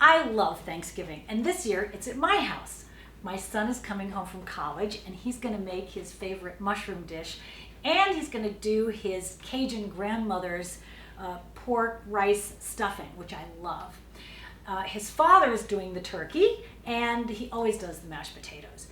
I love Thanksgiving, and this year it's at my house. My son is coming home from college, and he's going to make his favorite mushroom dish, and he's going to do his Cajun grandmother's pork rice stuffing, which I love. His father is doing the turkey, and he always does the mashed potatoes.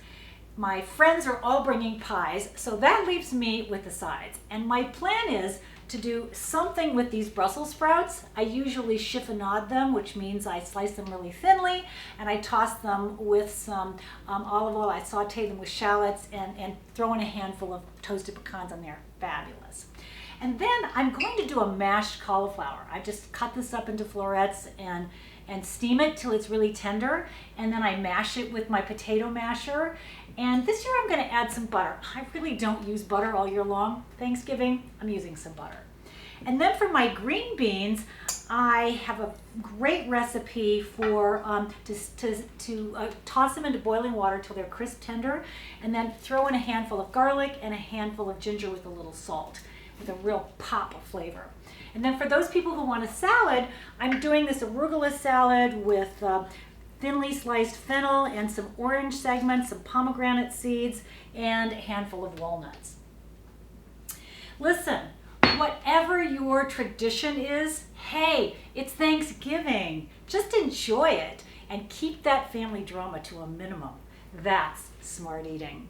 My friends are all bringing pies, so that leaves me with the sides. And my plan is to do something with these Brussels sprouts. I usually chiffonade them, which means I slice them really thinly, and I toss them with some olive oil. I saute them with shallots and throw in a handful of toasted pecans on there. Fabulous. And then I'm going to do a mashed cauliflower. I just cut this up into florets and steam it till it's really tender, and then I mash it with my potato masher. And this year I'm going to add some butter. I really don't use butter all year long. Thanksgiving, I'm using some butter. And then for my green beans, I have a great recipe for to toss them into boiling water till they're crisp tender, and then throw in a handful of garlic and a handful of ginger with a little salt, with a real pop of flavor. And then for those people who want a salad, I'm doing this arugula salad with thinly sliced fennel and some orange segments, some pomegranate seeds, and a handful of walnuts. Listen, whatever your tradition is, hey, it's Thanksgiving. Just enjoy it and keep that family drama to a minimum. That's smart eating.